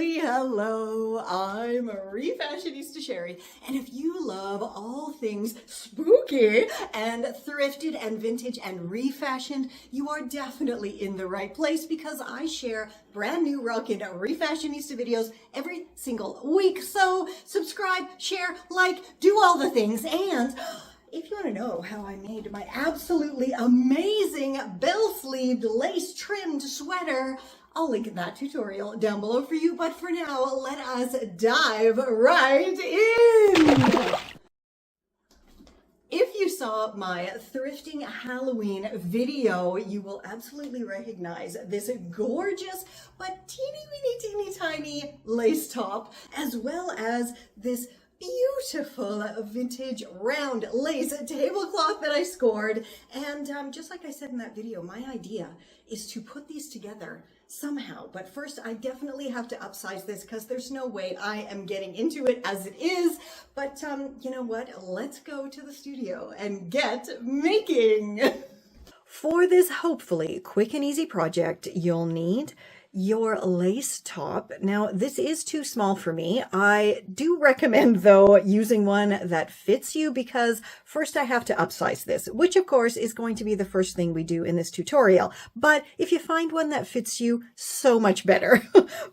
lovely hello. I'm Refashionista Sheri, and if you love all things spooky and thrifted and vintage and refashioned, you are definitely in the right place because I share brand new rockin' Refashionista videos every single week. So subscribe, share, like, do all the things. And if you want to know how I made my absolutely amazing bell-sleeved lace-trimmed sweater, I'll link that tutorial down below for you. But for now, let us dive right in. If you saw my Thrifting Halloween video, you will absolutely recognize this gorgeous but teeny tiny lace top, as well as this beautiful vintage round lace tablecloth that I scored. And just like I said in that video, my idea is to put these together somehow. But first, I definitely have to upsize this because there's no way I am getting into it as it is. But you know what? Let's go to the studio and get making. For this hopefully quick and easy project, you'll need your lace top. Now, this is too small for me. I do recommend, though, using one that fits you because first I have to upsize this, which of course is going to be the first thing we do in this tutorial. But if you find one that fits you, so much better.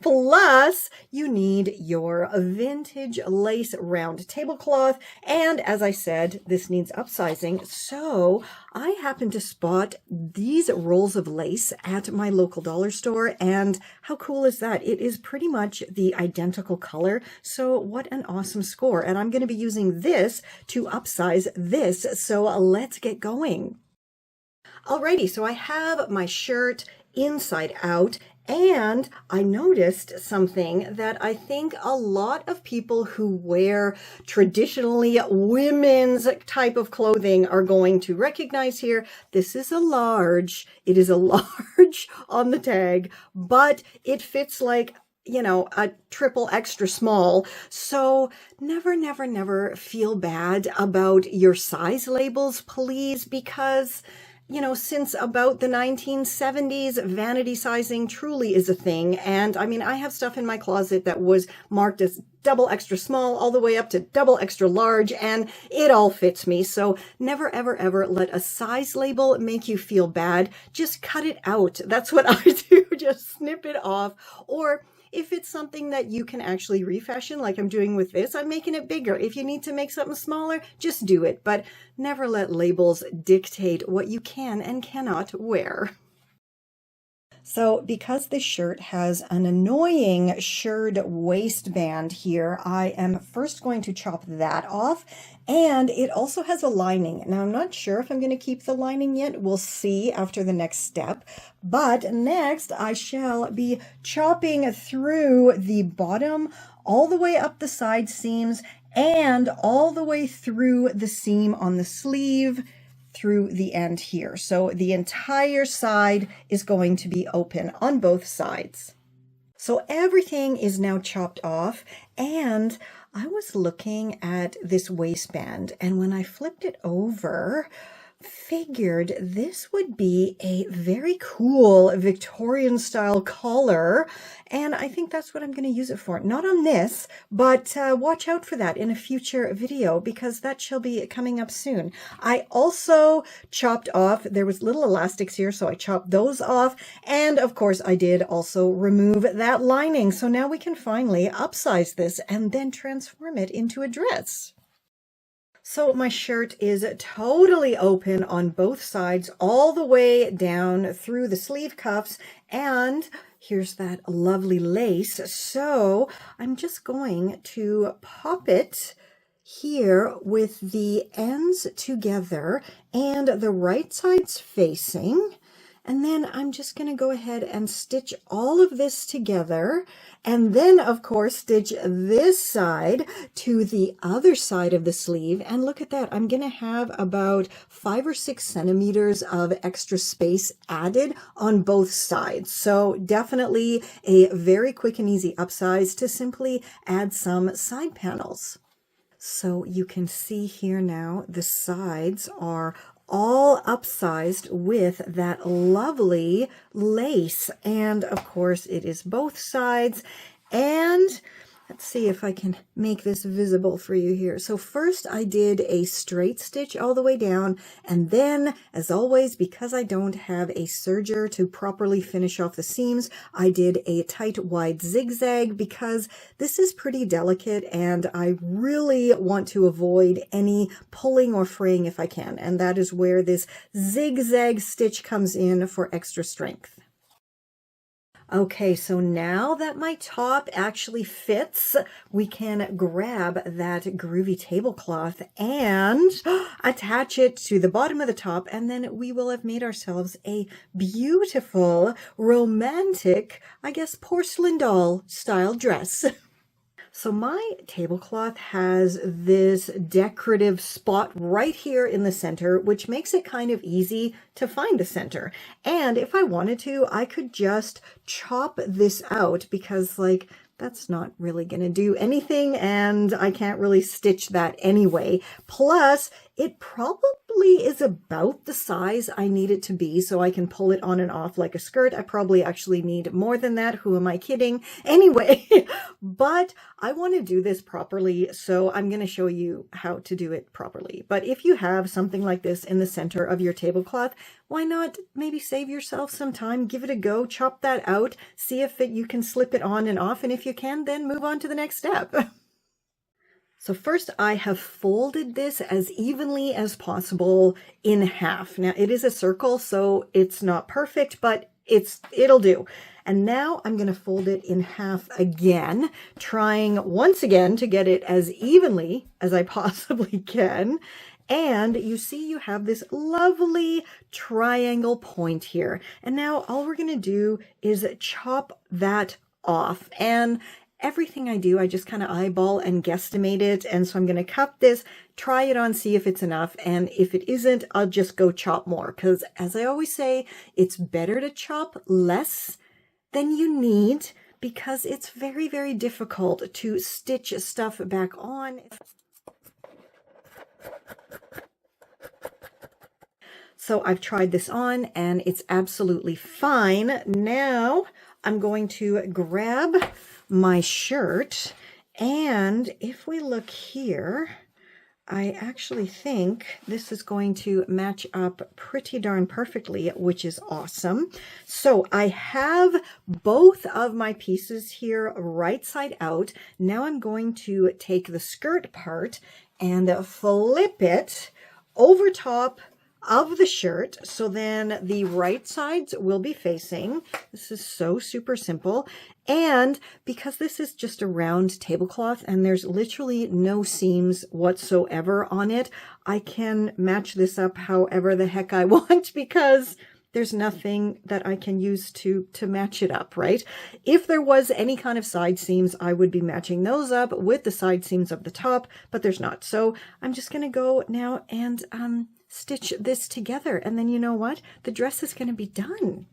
Plus, you need your vintage lace round tablecloth. And as I said, this needs upsizing. So I happened to spot these rolls of lace at my local dollar store, and how cool is that? It is pretty much the identical color. So what an awesome score. And I'm going to be using this to upsize this. So let's get going. Alrighty, so I have my shirt inside out. And I noticed something that I think a lot of people who wear traditionally women's type of clothing are going to recognize here. This is a large. It is a large on the tag, but it fits like, you know, a triple extra small. So never feel bad about your size labels, please, because you know, since about the 1970s, vanity sizing truly is a thing. And I mean, I have stuff in my closet that was marked as double extra small all the way up to double extra large, and it all fits me. So never, ever let a size label make you feel bad. Just cut it out. That's what I do. Just snip it off. Or if it's something that you can actually refashion, like I'm doing with this, I'm making it bigger. If you need to make something smaller, just do it. But never let labels dictate what you can and cannot wear. So because this shirt has an annoying shirred waistband here, I am first going to chop that off. And it also has a lining. Now, I'm not sure if I'm going to keep the lining yet. We'll see after the next step. But next, I shall be chopping through the bottom all the way up the side seams and all the way through the seam on the sleeve through the end here. So the entire side is going to be open on both sides. So everything is now chopped off, and I was looking at this waistband, and when I flipped it over, figured this would be a very cool Victorian style collar, and I think that's what I'm going to use it for. Not on this, but watch out for that in a future video because that shall be coming up soon. I also chopped off, there was little elastics here, so I chopped those off, and of course I did also remove that lining. So now we can finally upsize this and then transform it into a dress. So my shirt is totally open on both sides, all the way down through the sleeve cuffs, and here's that lovely lace. So I'm just going to pop it here with the ends together and the right side's facing. And then I'm just going to go ahead and stitch all of this together. And then, of course, stitch this side to the other side of the sleeve. And look at that. I'm going to have about 5 or 6 centimeters of extra space added on both sides. So definitely a very quick and easy upsize to simply add some side panels. So you can see here now the sides are all upsized with that lovely lace. And of course it is both sides. And let's see if I can make this visible for you here. So first I did a straight stitch all the way down, and then, as always, because I don't have a serger to properly finish off the seams, I did a tight wide zigzag because this is pretty delicate and I really want to avoid any pulling or fraying if I can. And that is where this zigzag stitch comes in for extra strength. Okay, so now that my top actually fits, we can grab that groovy tablecloth and attach it to the bottom of the top, and then we will have made ourselves a beautiful, romantic, I guess, porcelain doll style dress. So my tablecloth has this decorative spot right here in the center, which makes it kind of easy to find the center. And if I wanted to, I could just chop this out because, like, that's not really going to do anything, and I can't really stitch that anyway. Plus, it probably is about the size I need it to be, so I can pull it on and off like a skirt. I probably actually need more than that. Who am I kidding? Anyway, but I want to do this properly, so I'm going to show you how to do it properly. But if you have something like this in the center of your tablecloth, why not maybe save yourself some time, give it a go, chop that out, see if you can slip it on and off, and if you can, then move on to the next step. So first I have folded this as evenly as possible in half. Now it is a circle, so it's not perfect, but it'll do. And now I'm going to fold it in half again, trying once again to get it as evenly as I possibly can. And you see you have this lovely triangle point here. And now all we're going to do is chop that off. And everything I do, I just kind of eyeball and guesstimate it. And so I'm going to cut this, try it on, see if it's enough. And if it isn't, I'll just go chop more. Because as I always say, it's better to chop less than you need because it's very, very difficult to stitch stuff back on. So I've tried this on and it's absolutely fine. Now I'm going to grab my shirt, and if we look here, I actually think this is going to match up pretty darn perfectly, which is awesome. So I have both of my pieces here right side out. Now I'm going to take the skirt part and flip it over top of the shirt, so then the right sides will be facing. This is so super simple. And because this is just a round tablecloth and there's literally no seams whatsoever on it, I can match this up however the heck I want because there's nothing that I can use to match it up, right? If there was any kind of side seams, I would be matching those up with the side seams of the top, but there's not. So I'm just going to go now and stitch this together, and then you know what? The dress is going to be done.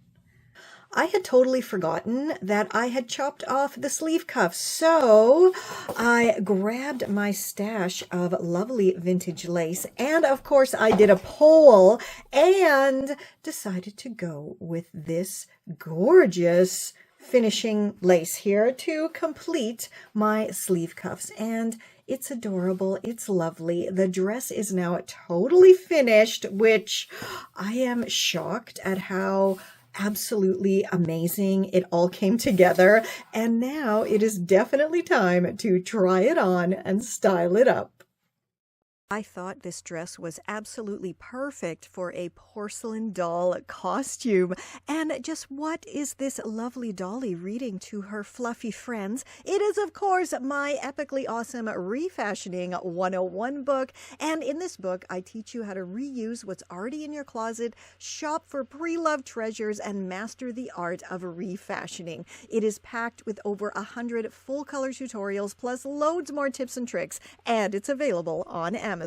I had totally forgotten that I had chopped off the sleeve cuffs, so I grabbed my stash of lovely vintage lace, and of course I did a poll and decided to go with this gorgeous finishing lace here to complete my sleeve cuffs. And it's adorable. It's lovely. The dress is now totally finished, which I am shocked at how absolutely amazing it all came together. And now it is definitely time to try it on and style it up. I thought this dress was absolutely perfect for a porcelain doll costume. And just what is this lovely dolly reading to her fluffy friends? It is, of course, my epically awesome Refashioning 101 book. And in this book, I teach you how to reuse what's already in your closet, shop for pre-loved treasures, and master the art of refashioning. It is packed with over 100 full-color tutorials, plus loads more tips and tricks, and it's available on Amazon.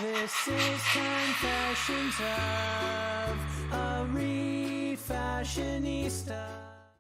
This is Confessions of a Refashionista.